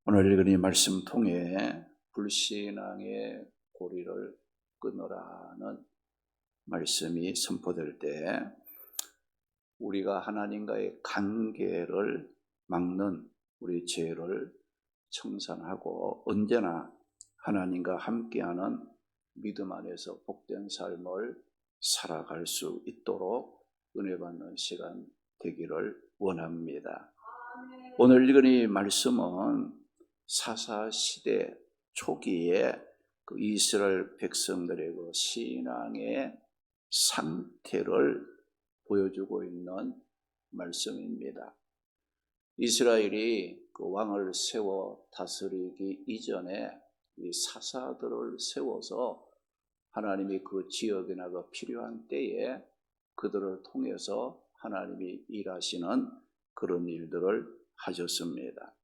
오늘 읽은 이 말씀 통해 불신앙의 고리를 끊으라는 말씀이 선포될 때 우리가 하나님과의 관계를 막는 우리 죄를 청산하고 언제나 하나님과 함께하는 믿음 안에서 복된 삶을 살아갈 수 있도록 은혜 받는 시간 되기를 원합니다. 오늘 읽은 이 말씀은 사사시대 초기에 그 이스라엘 백성들의 그 신앙의 상태를 보여주고 있는 말씀입니다. 이스라엘이 그 왕을 세워 다스리기 이전에 이 사사들을 세워서 하나님이 그 지역이나 그 필요한 때에 그들을 통해서 하나님이 일하시는 그런 일들을 하셨습니다.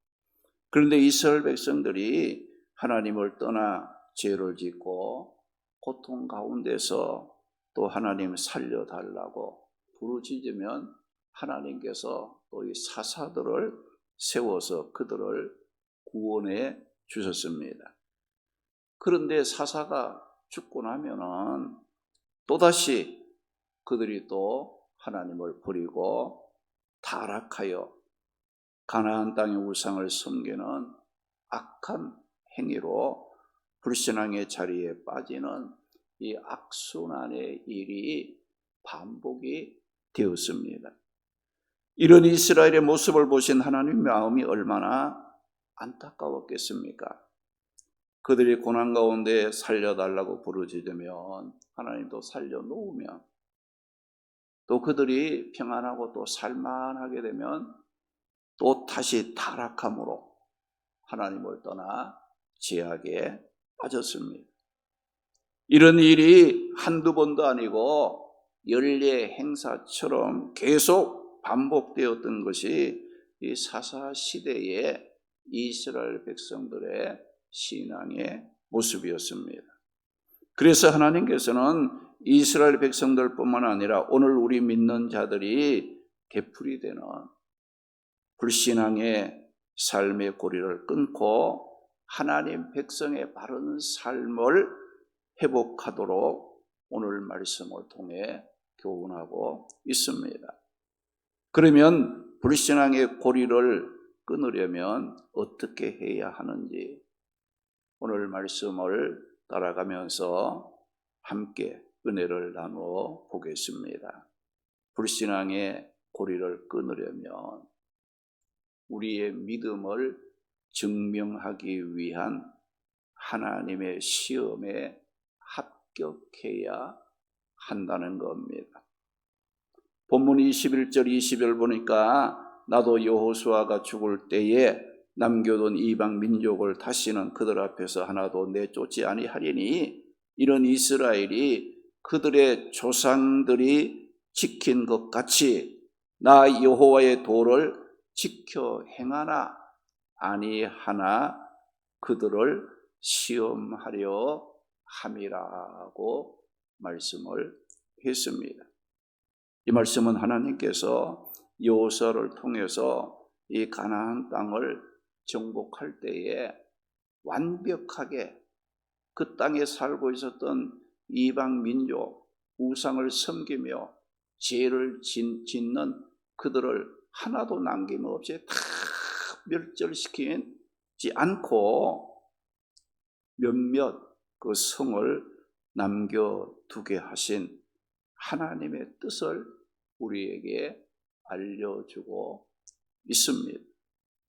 그런데 이스라엘 백성들이 하나님을 떠나 죄를 짓고 고통 가운데서 또 하나님 살려달라고 부르짖으면 하나님께서 또 이 사사들을 세워서 그들을 구원해 주셨습니다. 그런데 사사가 죽고 나면은 또다시 그들이 또 하나님을 버리고 타락하여 가나안 땅의 우상을 섬기는 악한 행위로 불신앙의 자리에 빠지는 이 악순환의 일이 반복이 되었습니다. 이런 이스라엘의 모습을 보신 하나님의 마음이 얼마나 안타까웠겠습니까? 그들이 고난 가운데 살려달라고 부르짖으면 하나님도 살려놓으면 또 그들이 평안하고 또 살만하게 되면 또 다시 타락함으로 하나님을 떠나 죄악에 빠졌습니다. 이런 일이 한두 번도 아니고 연례 행사처럼 계속 반복되었던 것이 이 사사시대의 이스라엘 백성들의 신앙의 모습이었습니다. 그래서 하나님께서는 이스라엘 백성들뿐만 아니라 오늘 우리 믿는 자들이 되풀이되는 불신앙의 삶의 고리를 끊고 하나님 백성의 바른 삶을 회복하도록 오늘 말씀을 통해 교훈하고 있습니다. 그러면 불신앙의 고리를 끊으려면 어떻게 해야 하는지 오늘 말씀을 따라가면서 함께 은혜를 나누어 보겠습니다. 불신앙의 고리를 끊으려면 우리의 믿음을 증명하기 위한 하나님의 시험에 합격해야 한다는 겁니다. 본문 21절 20절 보니까 나도 여호수아가 죽을 때에 남겨둔 이방 민족을 다시는 그들 앞에서 하나도 내쫓지 아니하리니 이런 이스라엘이 그들의 조상들이 지킨 것 같이 나 여호와의 도를 지켜 행하나 아니하나 그들을 시험하려 함이라고 말씀을 했습니다. 이 말씀은 하나님께서 여호수아를 통해서 이 가나안 땅을 정복할 때에 완벽하게 그 땅에 살고 있었던 이방 민족, 우상을 섬기며 죄를 짓는 그들을 하나도 남김없이 다 멸절시키지 않고 몇몇 그 성을 남겨두게 하신 하나님의 뜻을 우리에게 알려주고 있습니다.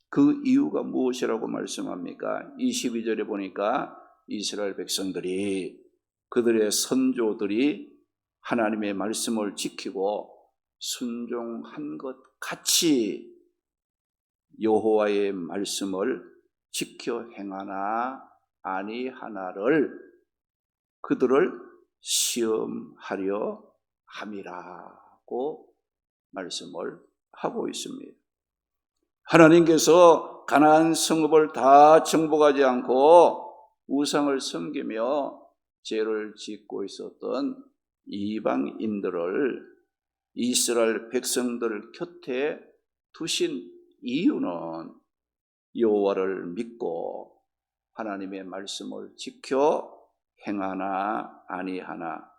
그 이유가 무엇이라고 말씀합니까? 22절에 보니까 이스라엘 백성들이 그들의 선조들이 하나님의 말씀을 지키고 순종한 것 같이 여호와의 말씀을 지켜 행하나 아니하나를 그들을 시험하려 함이라고 말씀을 하고 있습니다. 하나님께서 가나안 성읍을 다 정복하지 않고 우상을 섬기며 죄를 짓고 있었던 이방인들을 이스라엘 백성들 곁에 두신 이유는 여호와를 믿고 하나님의 말씀을 지켜 행하나 아니하나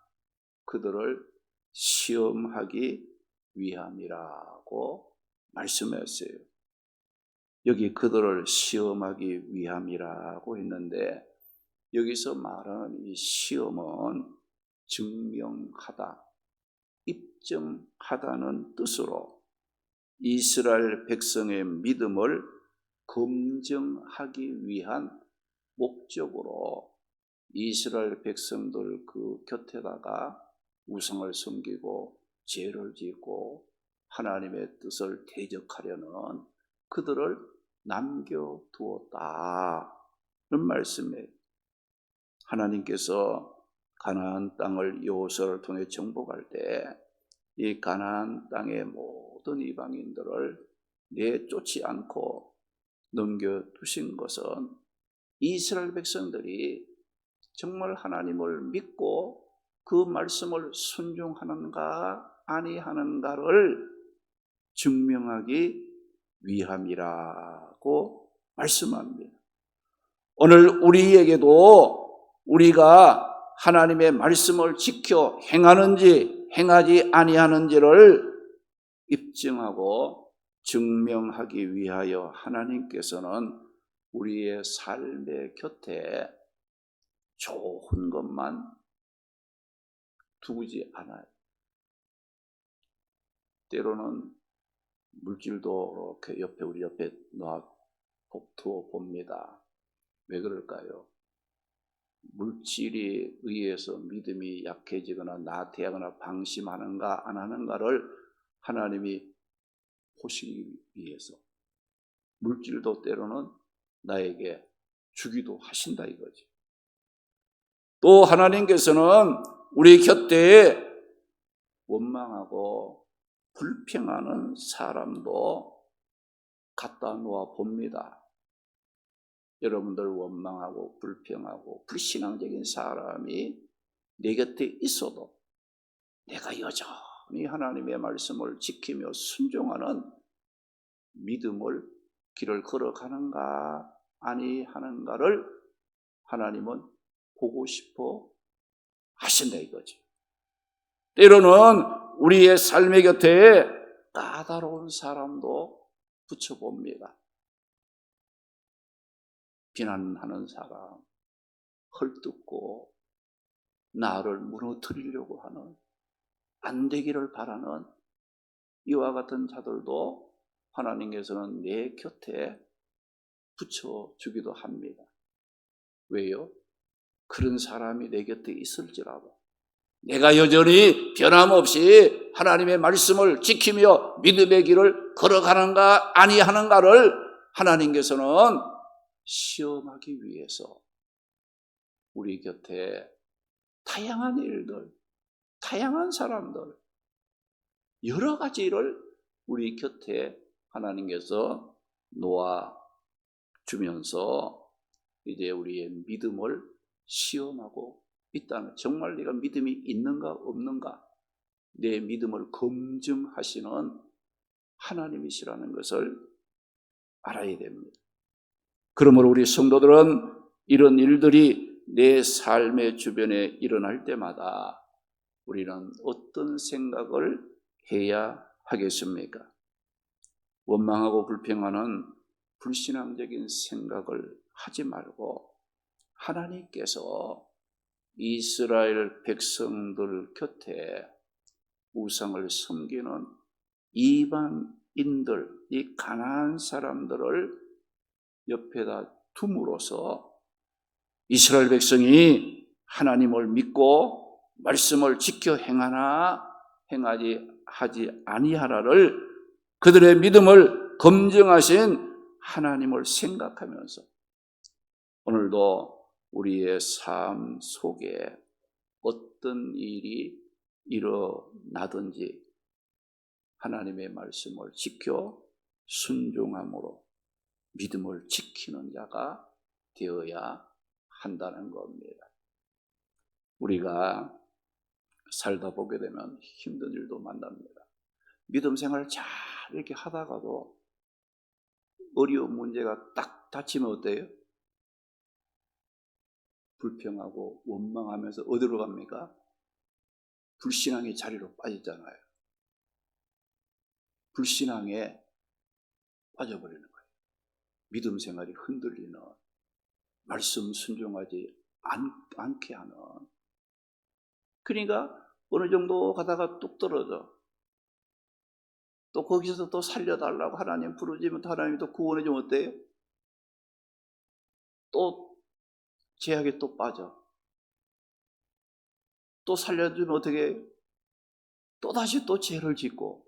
그들을 시험하기 위함이라고 말씀했어요. 여기 그들을 시험하기 위함이라고 했는데 여기서 말하는 이 시험은 증명하다, 입증하다는 뜻으로 이스라엘 백성의 믿음을 검증하기 위한 목적으로 이스라엘 백성들 그 곁에다가 우상을 섬기고 죄를 짓고 하나님의 뜻을 대적하려는 그들을 남겨두었다는 말씀이에요. 하나님께서 가나안 땅을 여호수아를 통해 정복할 때 이 가나안 땅의 모든 이방인들을 내쫓지 않고 넘겨두신 것은 이스라엘 백성들이 정말 하나님을 믿고 그 말씀을 순종하는가 아니하는가를 증명하기 위함이라고 말씀합니다. 오늘 우리에게도 우리가 하나님의 말씀을 지켜 행하는지 행하지 아니하는지를 입증하고 증명하기 위하여 하나님께서는 우리의 삶의 곁에 좋은 것만 두지 않아요. 때로는 물질도 이렇게 옆에 우리 옆에 두어 봅니다. 왜 그럴까요? 물질에 의해서 믿음이 약해지거나 나태하거나 방심하는가 안 하는가를 하나님이 보시기 위해서 물질도 때로는 나에게 주기도 하신다 이거지. 또 하나님께서는 우리 곁에 원망하고 불평하는 사람도 갖다 놓아 봅니다. 여러분들 원망하고 불평하고 불신앙적인 사람이 내 곁에 있어도 내가 여전히 하나님의 말씀을 지키며 순종하는 믿음을 길을 걸어가는가 아니하는가를 하나님은 보고 싶어 하신다 이거지. 때로는 우리의 삶의 곁에 까다로운 사람도 붙여봅니다. 비난하는 사람, 헐뜯고 나를 무너뜨리려고 하는, 안 되기를 바라는 이와 같은 자들도 하나님께서는 내 곁에 붙여주기도 합니다. 왜요? 그런 사람이 내 곁에 있을지라도 내가 여전히 변함없이 하나님의 말씀을 지키며 믿음의 길을 걸어가는가 아니하는가를 하나님께서는 시험하기 위해서 우리 곁에 다양한 일들, 다양한 사람들, 여러 가지 일을 우리 곁에 하나님께서 놓아주면서 이제 우리의 믿음을 시험하고 있다는, 정말 내가 믿음이 있는가 없는가 내 믿음을 검증하시는 하나님이시라는 것을 알아야 됩니다. 그러므로 우리 성도들은 이런 일들이 내 삶의 주변에 일어날 때마다 우리는 어떤 생각을 해야 하겠습니까? 원망하고 불평하는 불신앙적인 생각을 하지 말고 하나님께서 이스라엘 백성들 곁에 우상을 섬기는 이방인들, 이 가나안 사람들을 옆에다 둠으로써 이스라엘 백성이 하나님을 믿고 말씀을 지켜 행하나 하지 아니하나를 그들의 믿음을 검증하신 하나님을 생각하면서 오늘도 우리의 삶 속에 어떤 일이 일어나든지 하나님의 말씀을 지켜 순종함으로 믿음을 지키는 자가 되어야 한다는 겁니다. 우리가 살다 보게 되면 힘든 일도 만납니다. 믿음 생활을 잘 이렇게 하다가도 어려운 문제가 딱 닥치면 어때요? 불평하고 원망하면서 어디로 갑니까? 불신앙의 자리로 빠지잖아요. 불신앙에 빠져버리는 거예요. 믿음 생활이 흔들리는, 말씀 순종하지 않게 하는. 그러니까 어느 정도 가다가 뚝 떨어져. 또 거기서 또 살려달라고 하나님 부르지면 하나님이 또 구원해주면 어때요? 또 죄악에 또 빠져. 또 살려주면 어떻게 해요? 또다시 또 죄를 짓고.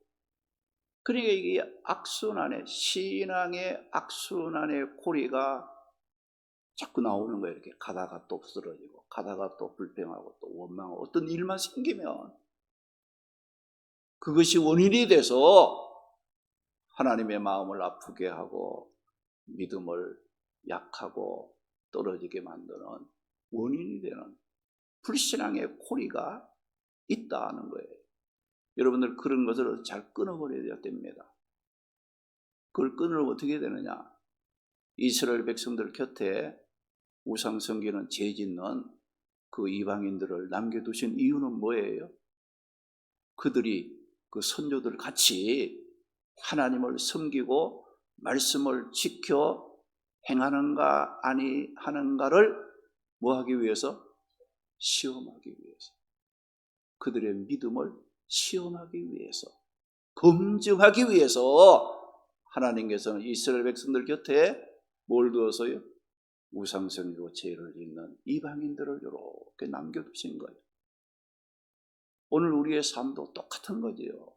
그러니까 이게 악순환의, 신앙의 악순환의 고리가 자꾸 나오는 거예요. 이렇게 가다가 또 쓰러지고, 가다가 또 불평하고, 또 원망하고, 어떤 일만 생기면 그것이 원인이 돼서 하나님의 마음을 아프게 하고 믿음을 약하고 떨어지게 만드는 원인이 되는 불신앙의 고리가 있다는 거예요. 여러분들 그런 것을 잘 끊어버려야 됩니다. 그걸 끊으면 어떻게 되느냐? 이스라엘 백성들 곁에 우상 섬기는 죄 짓는 그 이방인들을 남겨두신 이유는 뭐예요? 그들이 그 선조들 같이 하나님을 섬기고 말씀을 지켜 행하는가 아니 하는가를 뭐 하기 위해서? 시험하기 위해서. 그들의 믿음을 시험하기 위해서, 검증하기 위해서 하나님께서는 이스라엘 백성들 곁에 뭘 두어서요? 우상성이고 죄를 짓는 이방인들을 이렇게 남겨두신 거예요. 오늘 우리의 삶도 똑같은 거지요.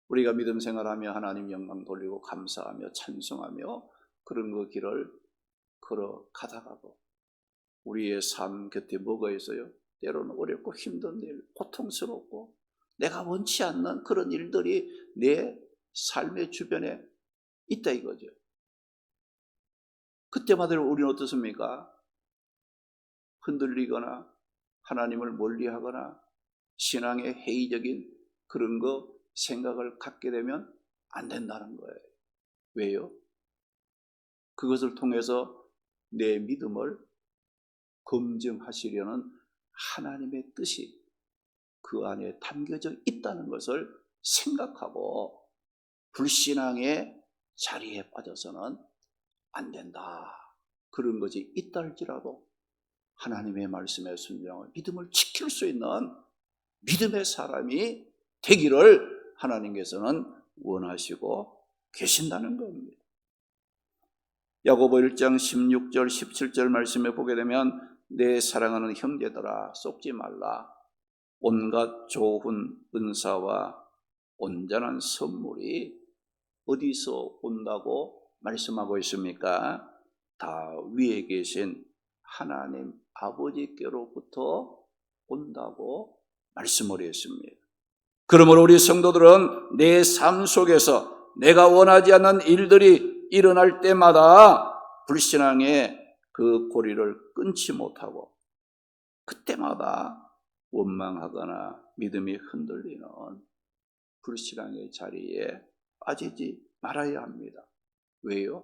우리가 믿음 생활하며 하나님 영광 돌리고 감사하며 찬송하며 그런 그 길을 걸어가다가도 우리의 삶 곁에 뭐가 있어요? 때로는 어렵고 힘든 일, 고통스럽고 내가 원치 않는 그런 일들이 내 삶의 주변에 있다 이거죠. 그때마다 우리는 어떻습니까? 흔들리거나 하나님을 멀리하거나 신앙의 회의적인 그런 거 생각을 갖게 되면 안 된다는 거예요. 왜요? 그것을 통해서 내 믿음을 검증하시려는 하나님의 뜻이 그 안에 담겨져 있다는 것을 생각하고 불신앙의 자리에 빠져서는 안 된다. 그런 것이 있다 할지라도 하나님의 말씀에 순종하고 믿음을 지킬 수 있는 믿음의 사람이 되기를 하나님께서는 원하시고 계신다는 겁니다. 야고보 1장 16절 17절 말씀에 보게 되면 내 사랑하는 형제들아 속지 말라. 온갖 좋은 은사와 온전한 선물이 어디서 온다고 말씀하고 있습니까? 다 위에 계신 하나님 아버지께로부터 온다고 말씀을 했습니다. 그러므로 우리 성도들은 내 삶 속에서 내가 원하지 않는 일들이 일어날 때마다 불신앙의 그 고리를 끊지 못하고 그때마다 원망하거나 믿음이 흔들리는 불신앙의 자리에 빠지지 말아야 합니다. 왜요?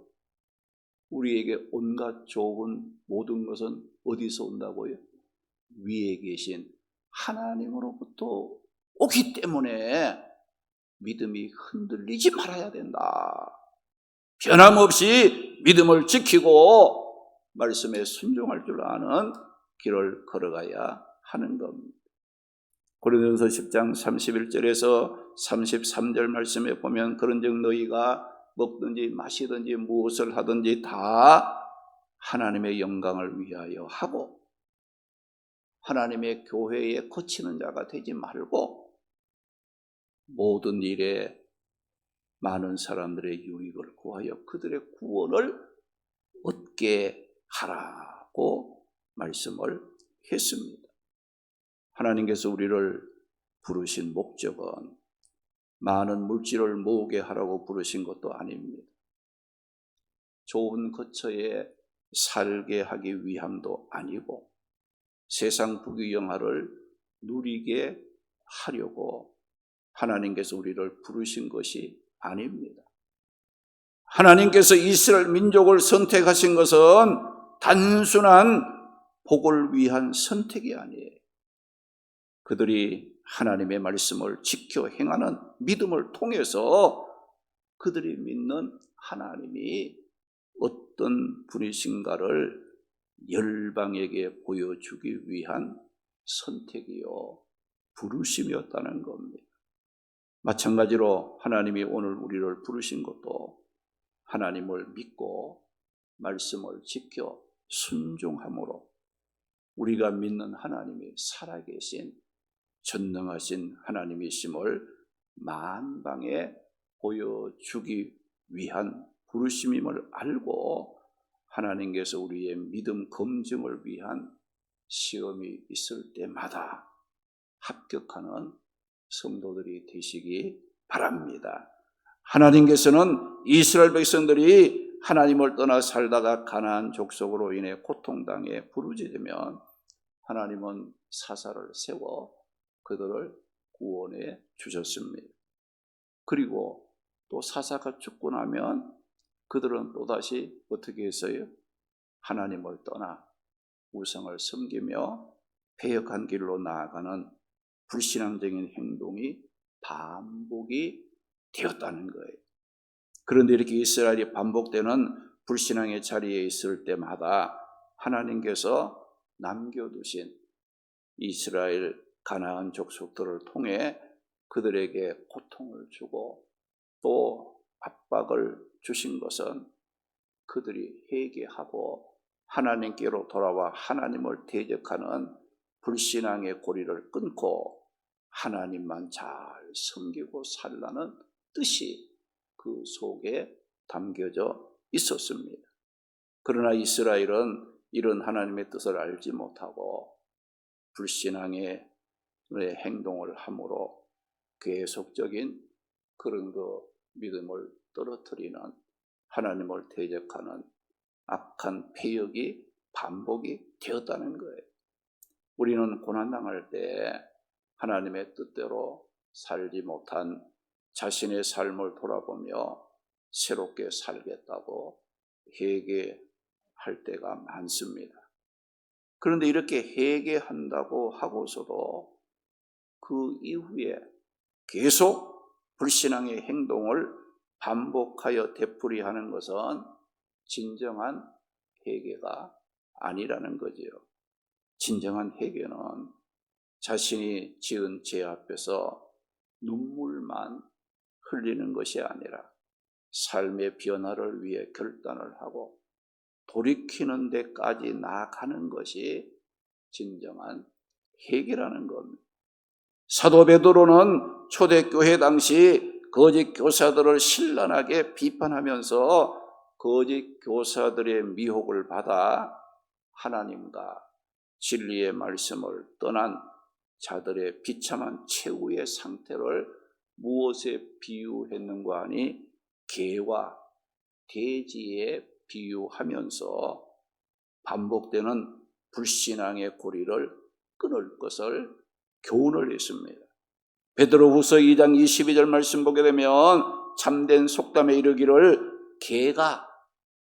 우리에게 온갖 좋은 모든 것은 어디서 온다고요? 위에 계신 하나님으로부터 오기 때문에 믿음이 흔들리지 말아야 된다. 변함없이 믿음을 지키고 말씀에 순종할 줄 아는 길을 걸어가야 하는 겁니다. 고린도전서 10장 31절에서 33절 말씀에 보면 그런즉 너희가 먹든지 마시든지 무엇을 하든지 다 하나님의 영광을 위하여 하고 하나님의 교회에 거치는 자가 되지 말고 모든 일에 많은 사람들의 유익을 구하여 그들의 구원을 얻게 하라고 말씀을 했습니다. 하나님께서 우리를 부르신 목적은 많은 물질을 모으게 하라고 부르신 것도 아닙니다. 좋은 거처에 살게 하기 위함도 아니고 세상 부귀영화를 누리게 하려고 하나님께서 우리를 부르신 것이 아닙니다. 하나님께서 이스라엘 민족을 선택하신 것은 단순한 복을 위한 선택이 아니에요. 그들이 하나님의 말씀을 지켜 행하는 믿음을 통해서 그들이 믿는 하나님이 어떤 분이신가를 열방에게 보여주기 위한 선택이요, 부르심이었다는 겁니다. 마찬가지로 하나님이 오늘 우리를 부르신 것도 하나님을 믿고 말씀을 지켜 순종함으로 우리가 믿는 하나님이 살아계신 전능하신 하나님이심을 만방에 보여주기 위한 부르심임을 알고 하나님께서 우리의 믿음 검증을 위한 시험이 있을 때마다 합격하는 성도들이 되시기 바랍니다. 하나님께서는 이스라엘 백성들이 하나님을 떠나 살다가 가나안 족속으로 인해 고통당해 부르짖으면 하나님은 사사를 세워 그들을 구원해 주셨습니다. 그리고 또 사사가 죽고 나면 그들은 또다시 어떻게 했어요? 하나님을 떠나 우상을 섬기며 패역한 길로 나아가는 불신앙적인 행동이 반복이 되었다는 거예요. 그런데 이렇게 이스라엘이 반복되는 불신앙의 자리에 있을 때마다 하나님께서 남겨두신 이스라엘 가나안 족속들을 통해 그들에게 고통을 주고 또 압박을 주신 것은 그들이 회개하고 하나님께로 돌아와 하나님을 대적하는 불신앙의 고리를 끊고 하나님만 잘 섬기고 살라는 뜻이 그 속에 담겨져 있었습니다. 그러나 이스라엘은 이런 하나님의 뜻을 알지 못하고 불신앙의 행동을 함으로 계속적인 그런 믿음을 떨어뜨리는 하나님을 대적하는 악한 패역이 반복이 되었다는 거예요. 우리는 고난당할 때 하나님의 뜻대로 살지 못한 자신의 삶을 돌아보며 새롭게 살겠다고 회개할 때가 많습니다. 그런데 이렇게 회개한다고 하고서도 그 이후에 계속 불신앙의 행동을 반복하여 되풀이하는 것은 진정한 회개가 아니라는 거지요. 진정한 회개는 자신이 지은 죄 앞에서 눈물만 흘리는 것이 아니라 삶의 변화를 위해 결단을 하고 돌이키는 데까지 나아가는 것이 진정한 회개라는 겁니다. 사도 베드로는 초대교회 당시 거짓 교사들을 신랄하게 비판하면서 거짓 교사들의 미혹을 받아 하나님과 진리의 말씀을 떠난 자들의 비참한 최후의 상태를 무엇에 비유했는가 하니 개와 돼지에 비유하면서 반복되는 불신앙의 고리를 끊을 것을 교훈을 했습니다. 베드로후서 2장 22절 말씀 보게 되면 참된 속담에 이르기를 개가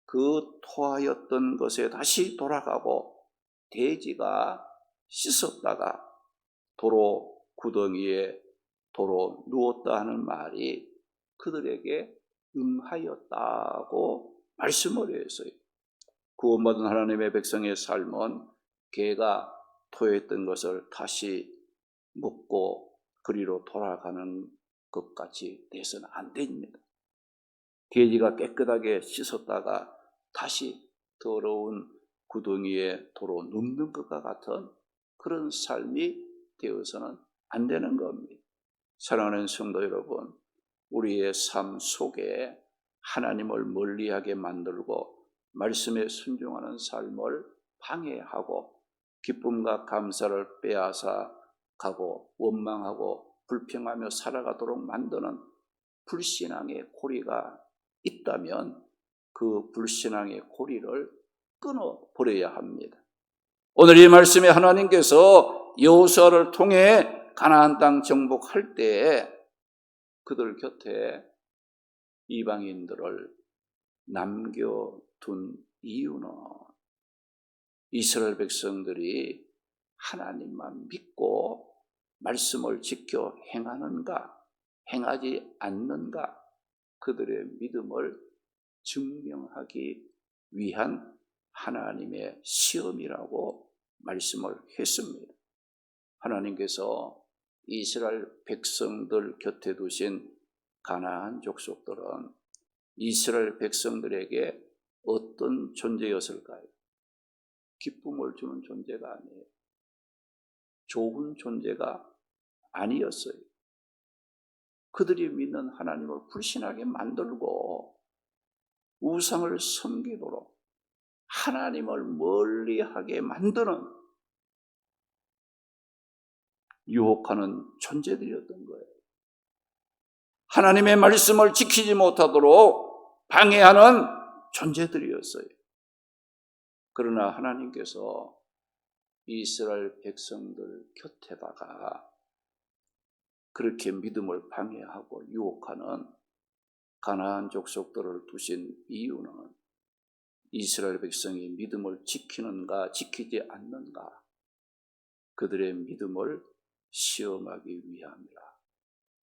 그 토하였던 것에 다시 돌아가고 돼지가 씻었다가 도로 구덩이에 도로 누웠다 하는 말이 그들에게 응하였다고 말씀을 했어요. 구원받은 하나님의 백성의 삶은 개가 토했던 것을 다시 먹고 그리로 돌아가는 것까지 돼서는 안 됩니다. 돼지가 깨끗하게 씻었다가 다시 더러운 구덩이에 도로 눕는 것과 같은 그런 삶이 되어서는 안 되는 겁니다. 사랑하는 성도 여러분, 우리의 삶 속에 하나님을 멀리하게 만들고 말씀에 순종하는 삶을 방해하고 기쁨과 감사를 빼앗아 가고 원망하고 불평하며 살아가도록 만드는 불신앙의 고리가 있다면 그 불신앙의 고리를 끊어버려야 합니다. 오늘 이 말씀에 하나님께서 여호수아를 통해 가나안 땅 정복할 때에 그들 곁에 이방인들을 남겨둔 이유는 이스라엘 백성들이 하나님만 믿고 말씀을 지켜 행하는가, 행하지 않는가, 그들의 믿음을 증명하기 위한 하나님의 시험이라고 말씀을 했습니다. 하나님께서 이스라엘 백성들 곁에 두신 가나안 족속들은 이스라엘 백성들에게 어떤 존재였을까요? 기쁨을 주는 존재가 아니에요. 좋은 존재가 아니었어요. 그들이 믿는 하나님을 불신하게 만들고 우상을 섬기도록 하나님을 멀리하게 만드는, 유혹하는 존재들이었던 거예요. 하나님의 말씀을 지키지 못하도록 방해하는 존재들이었어요. 그러나 하나님께서 이스라엘 백성들 곁에다가 그렇게 믿음을 방해하고 유혹하는 가나안 족속들을 두신 이유는 이스라엘 백성이 믿음을 지키는가 지키지 않는가, 그들의 믿음을 시험하기 위함이라,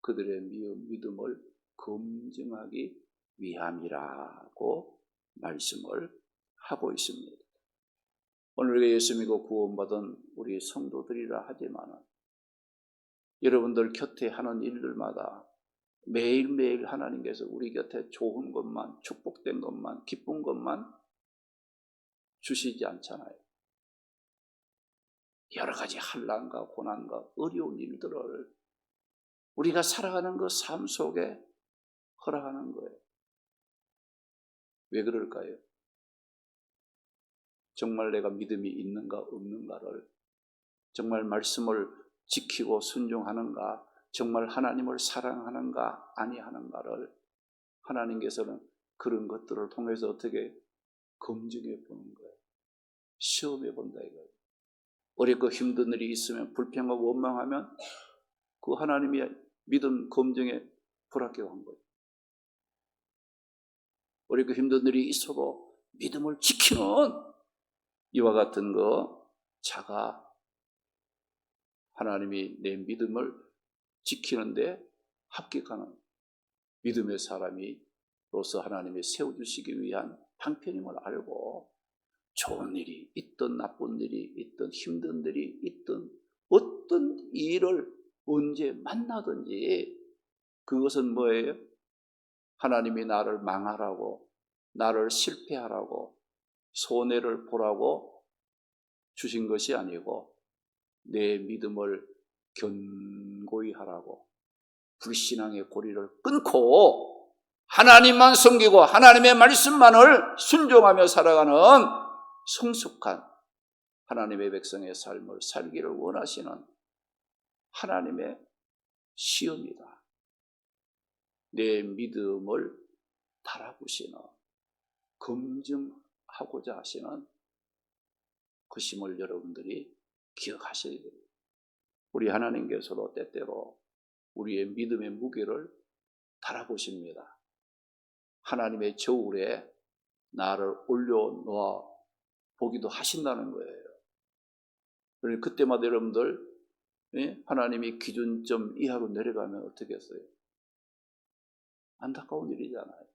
그들의 믿음을 검증하기 위함이라고 말씀을 하고 있습니다. 오늘 예수 믿고 구원받은 우리 성도들이라 하지만 여러분들 곁에 하는 일들마다 매일매일 하나님께서 우리 곁에 좋은 것만, 축복된 것만, 기쁜 것만 주시지 않잖아요. 여러 가지 환난과 고난과 어려운 일들을 우리가 살아가는 그 삶 속에 허락하는 거예요. 왜 그럴까요? 정말 내가 믿음이 있는가 없는가를, 정말 말씀을 지키고 순종하는가, 정말 하나님을 사랑하는가 아니하는가를 하나님께서는 그런 것들을 통해서 어떻게 검증해 보는 거예요. 시험해 본다 이거예요. 어렵고 힘든 일이 있으면, 불평하고 원망하면 그 하나님의 믿음 검증에 불합격한 거예요. 어렵고 힘든 일이 있어도 믿음을 지키는 이와 같은 자가 하나님이 내 믿음을 지키는데 합격하는 믿음의 사람이로서 하나님이 세워주시기 위한 방편임을 알고, 좋은 일이 있든 나쁜 일이 있든 힘든 일이 있든 어떤 일을 언제 만나든지 그것은 뭐예요? 하나님이 나를 망하라고, 나를 실패하라고, 손해를 보라고 주신 것이 아니고 내 믿음을 견고히 하라고, 불신앙의 고리를 끊고 하나님만 섬기고 하나님의 말씀만을 순종하며 살아가는 성숙한 하나님의 백성의 삶을 살기를 원하시는 하나님의 시험이다. 내 믿음을 달아보시는, 검증하고자 하시는 그 심을 여러분들이 기억하셔야 됩니다. 우리 하나님께서도 때때로 우리의 믿음의 무게를 달아보십니다. 하나님의 저울에 나를 올려놓아 보기도 하신다는 거예요. 그러니까 그때마다 여러분들 하나님이 기준점 이하로 내려가면 어떻게 했어요? 안타까운 일이잖아요.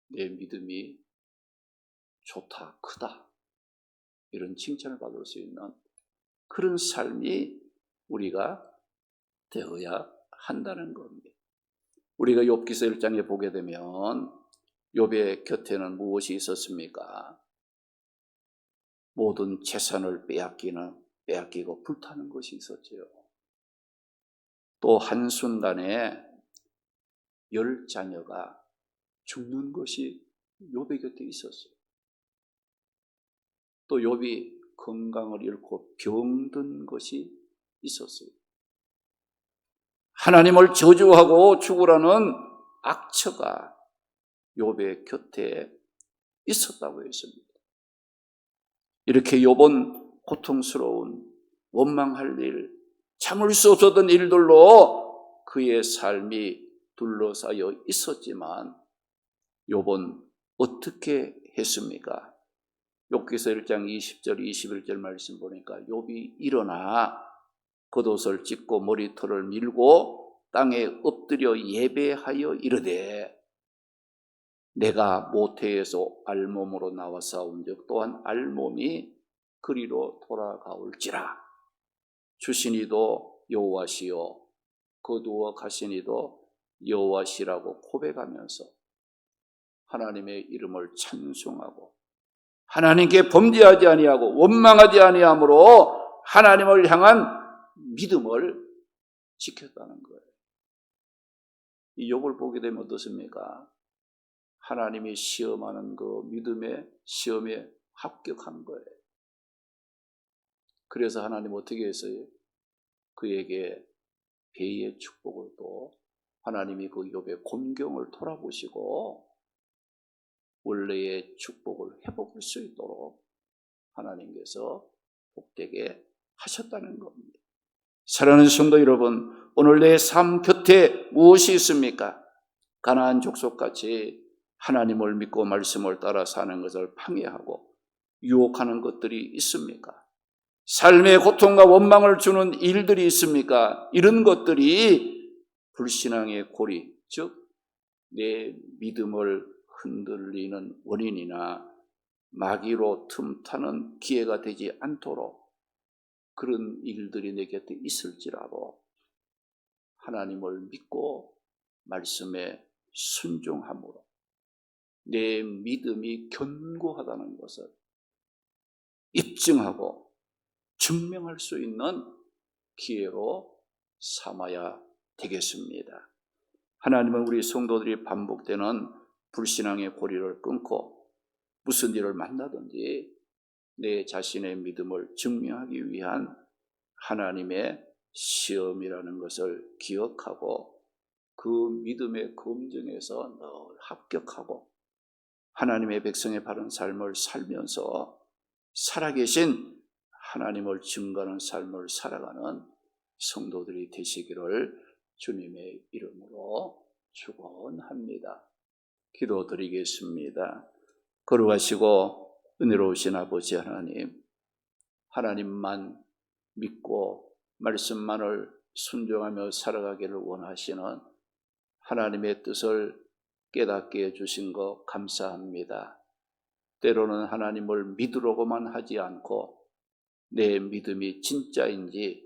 내 믿음이 좋다, 크다, 이런 칭찬을 받을 수 있는 그런 삶이 우리가 되어야 한다는 겁니다. 우리가 욥기서 1장에 보게 되면 욥의 곁에는 무엇이 있었습니까? 모든 재산을 빼앗기고 불타는 것이 있었죠. 또 한순간에 10자녀가 죽는 것이 욥의 곁에 있었어요. 또 욥이 건강을 잃고 병든 것이 있었어요. 하나님을 저주하고 죽으라는 악처가 욥의 곁에 있었다고 했습니다. 이렇게 욥은 고통스러운, 원망할 일, 참을 수 없었던 일들로 그의 삶이 둘러싸여 있었지만 욥은 어떻게 했습니까? 욥기서 1장 20절 21절 말씀 보니까 욥이 일어나 겉옷을 찢고 머리털을 밀고 땅에 엎드려 예배하여 이르되 내가 모태에서 알몸으로 나와 싸운즉 또한 알몸이 그리로 돌아가올지라. 주시니도 여호와시요 거두어 가시니도 여호와시라고 고백하면서 하나님의 이름을 찬송하고 하나님께 범죄하지 아니하고 원망하지 아니함으로 하나님을 향한 믿음을 지켰다는 거예요. 이 욥을 보게 되면 어떻습니까? 하나님이 시험하는 그 믿음의 시험에 합격한 거예요. 그래서 하나님 어떻게 했어요? 그에게 배의 축복을 또 하나님이 그 욥의 곤경을 돌아보시고 원래의 축복을 회복할 수 있도록 하나님께서 복되게 하셨다는 겁니다. 사랑하는 성도 여러분, 오늘 내 삶 곁에 무엇이 있습니까? 가나안 족속같이 하나님을 믿고 말씀을 따라 사는 것을 방해하고 유혹하는 것들이 있습니까? 삶의 고통과 원망을 주는 일들이 있습니까? 이런 것들이 불신앙의 고리, 즉 내 믿음을 흔들리는 원인이나 마귀로 틈타는 기회가 되지 않도록 그런 일들이 내 곁에 있을지라도 하나님을 믿고 말씀에 순종함으로 내 믿음이 견고하다는 것을 입증하고 증명할 수 있는 기회로 삼아야 되겠습니다. 하나님은 우리 성도들이 반복되는 불신앙의 고리를 끊고 무슨 일을 만나든지 내 자신의 믿음을 증명하기 위한 하나님의 시험이라는 것을 기억하고 그 믿음의 검증에서 늘 합격하고 하나님의 백성의 바른 삶을 살면서 살아계신 하나님을 증거하는 삶을 살아가는 성도들이 되시기를 주님의 이름으로 축원합니다. 기도드리겠습니다. 거룩하시고 은혜로우신 아버지 하나님, 하나님만 믿고 말씀만을 순종하며 살아가기를 원하시는 하나님의 뜻을 깨닫게 해주신 것 감사합니다. 때로는 하나님을 믿으려고만 하지 않고 내 믿음이 진짜인지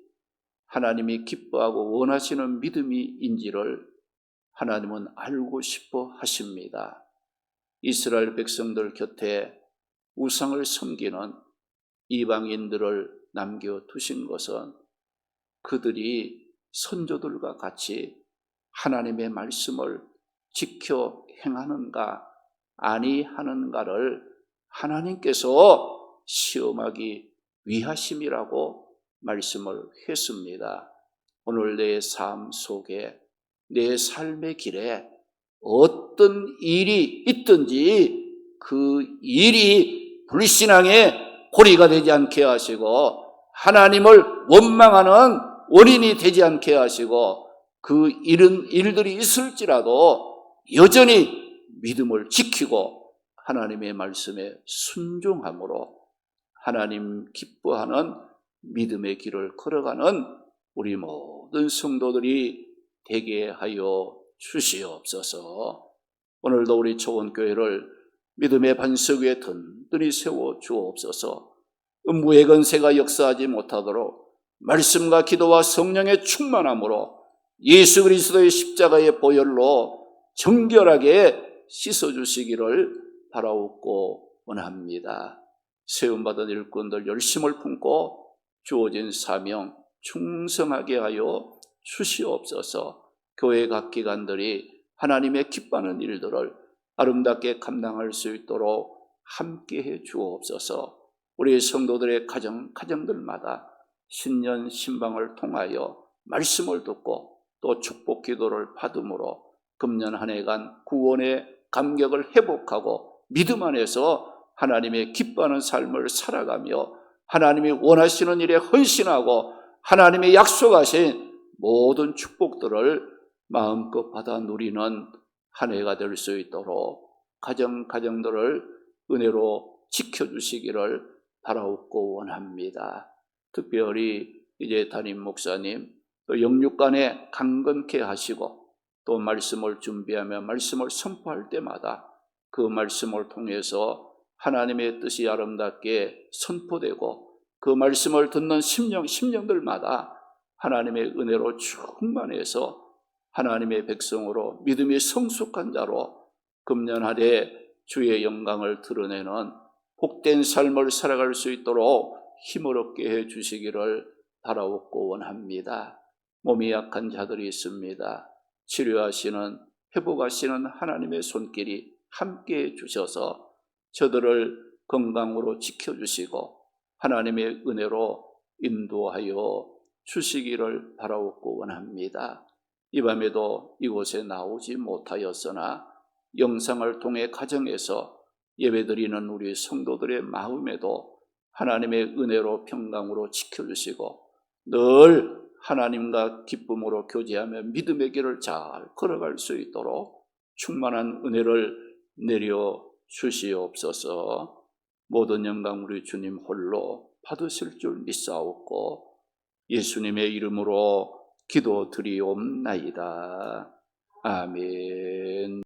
하나님이 기뻐하고 원하시는 믿음인지를 하나님은 알고 싶어 하십니다. 이스라엘 백성들 곁에 우상을 섬기는 이방인들을 남겨두신 것은 그들이 선조들과 같이 하나님의 말씀을 지켜 행하는가 아니하는가를 하나님께서 시험하기 위하심이라고 말씀을 했습니다. 오늘 내 삶 속에 내 삶의 길에 어떤 일이 있든지 그 일이 불신앙의 고리가 되지 않게 하시고 하나님을 원망하는 원인이 되지 않게 하시고 그 이런 일들이 있을지라도 여전히 믿음을 지키고 하나님의 말씀에 순종함으로 하나님 기뻐하는 믿음의 길을 걸어가는 우리 모든 성도들이 되게 하여 주시옵소서. 오늘도 우리 초원교회를 믿음의 반석 위에 든든히 세워 주옵소서. 음부의 권세가 역사하지 못하도록 말씀과 기도와 성령의 충만함으로 예수 그리스도의 십자가의 보혈로 정결하게 씻어주시기를 바라옵고 원합니다. 세움받은 일꾼들 열심을 품고 주어진 사명 충성하게 하여 주시옵소서. 교회 각 기관들이 하나님의 기뻐하는 일들을 아름답게 감당할 수 있도록 함께해 주옵소서. 우리 성도들의 가정들마다 신년 신방을 통하여 말씀을 듣고 또 축복 기도를 받음으로 금년 한 해간 구원의 감격을 회복하고 믿음 안에서 하나님의 기뻐하는 삶을 살아가며 하나님이 원하시는 일에 헌신하고 하나님의 약속하신 모든 축복들을 마음껏 받아 누리는 한 해가 될 수 있도록 가정들을 은혜로 지켜주시기를 바라옵고 원합니다. 특별히 이제 담임 목사님 또 영육간에 강건케 하시고 또 말씀을 준비하며 말씀을 선포할 때마다 그 말씀을 통해서 하나님의 뜻이 아름답게 선포되고 그 말씀을 듣는 심령들마다 하나님의 은혜로 충만해서 하나님의 백성으로 믿음이 성숙한 자로 금년 한 해 주의 영광을 드러내는 복된 삶을 살아갈 수 있도록 힘을 얻게 해 주시기를 바라옵고 원합니다. 몸이 약한 자들이 있습니다. 치료하시는 회복하시는 하나님의 손길이 함께해 주셔서 저들을 건강으로 지켜주시고 하나님의 은혜로 인도하여 주시기를 바라옵고 원합니다. 이 밤에도 이곳에 나오지 못하였으나 영상을 통해 가정에서 예배드리는 우리 성도들의 마음에도 하나님의 은혜로 평강으로 지켜주시고 늘 하나님과 기쁨으로 교제하며 믿음의 길을 잘 걸어갈 수 있도록 충만한 은혜를 내려 주시옵소서. 모든 영광 우리 주님 홀로 받으실 줄 믿사옵고 예수님의 이름으로 기도드리옵나이다. 아멘.